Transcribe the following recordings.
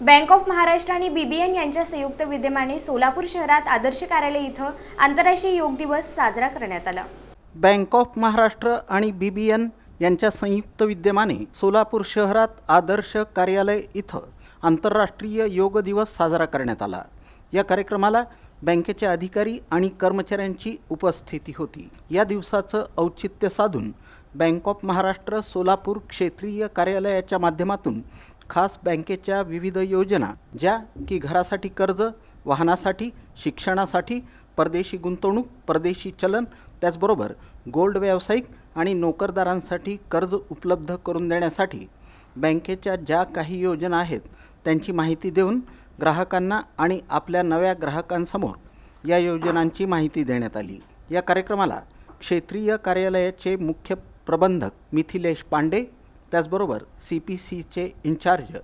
Bank of Maharashtra आणि BBN यांच्या संयुक्त विद्यमाने सोलापूर शहरात आदर्श कार्यालय इथं आंतरराष्ट्रीय योग दिवस साजरा करण्यात आला। बँक ऑफ महाराष्ट्र आणि BBN यांच्या संयुक्त विद्यमाने सोलापूर शहरात आदर्श कार्यालय इथं आंतरराष्ट्रीय योग दिवस साजरा करण्यात आला। या कार्यक्रमाला बँकेचे अधिकारी आणि कर्मचाऱ्यांची उपस्थिती होती। या दिवसाचं औचित्य साधून बँक ऑफ महाराष्ट्र सोलापूर क्षेत्रीय कार्यालयाच्या माध्यमातून खास बँकेच्या विविध योजना ज्या की घरासाठी कर्ज, वाहनासाठी, शिक्षणासाठी, परदेशी गुंतवणूक, परदेशी चलन, त्याचबरोबर गोल्ड व्यावसायिक आणि नोकरदारांसाठी कर्ज उपलब्ध करून देण्यासाठी बँकेच्या ज्या काही योजना आहेत त्यांची माहिती देऊन ग्राहकांना आणि आपल्या नव्या ग्राहकांसमोर या योजनांची माहिती देण्यात आली। या कार्यक्रमाला क्षेत्रीय कार्यालयाचे मुख्य प्रबंधक मिथिलेश पांडे, त्याचबरोबर CPCचे इंचार्ज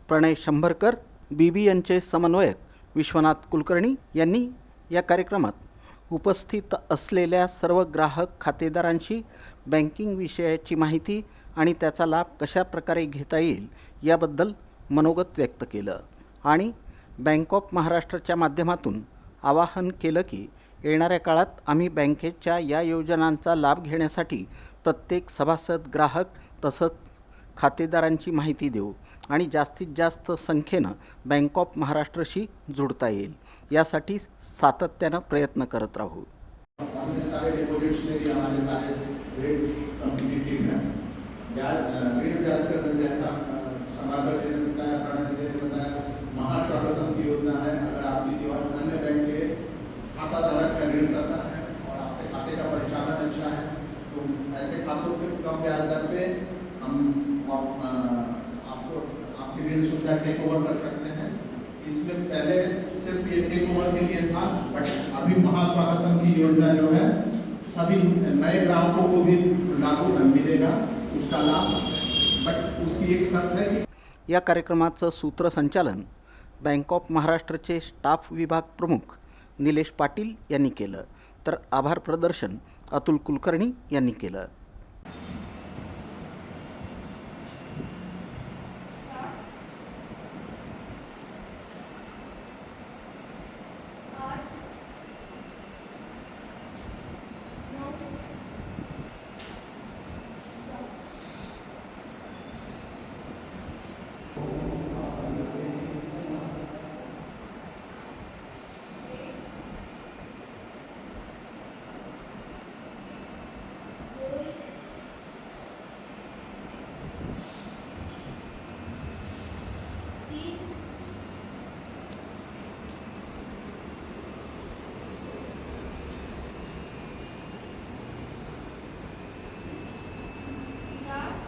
प्रणय शंभरकर, BBNचे समन्वयक विश्वनाथ कुलकर्णी यांनी या कार्यक्रमात उपस्थित असलेल्या सर्व ग्राहक खातेदारांशी बँकिंग विषयाची माहिती आणि त्याचा लाभ कशा प्रकारे घेता येईल याबद्दल मनोगत व्यक्त केलं आणि बँक ऑफ महाराष्ट्राच्या माध्यमातून आवाहन केलं की येणाऱ्या काळात आम्ही बँकेच्या या योजनांचा लाभ घेण्यासाठी प्रत्येक सभासद, ग्राहक तसंच खातेदारांची माहिती देऊ आणि जास्तीत जास्त संख्येनं बँक ऑफ महाराष्ट्रशी जुडता येईल यासाठी सातत्यानं प्रयत्न करत राहू। महास्वागतम की योजना है। अगर आप किसी और अन्य बैंक के खाताधारक का ऋण करना है और आपके खाते का परिचालन अच्छा है तो ऐसे खातों पे कम ब्याज दर पे हम आपको आपकी ऋण सुविधा टेक ओवर कर सकते हैं। इसमें पहले सिर्फ ये टेक ओवर के लिए था, बट अभी महास्वागतम की योजना जो है सभी नए ग्राहकों को भी लागू मिलेगा उसका लाभ, बट उसकी एक शर्त है कि या कार्यक्रमाचं सूत्रसंचालन बँक ऑफ महाराष्ट्रचे स्टाफ विभाग प्रमुख निलेश पाटील यांनी केलं, तर आभार प्रदर्शन अतुल कुलकर्णी यांनी केलं।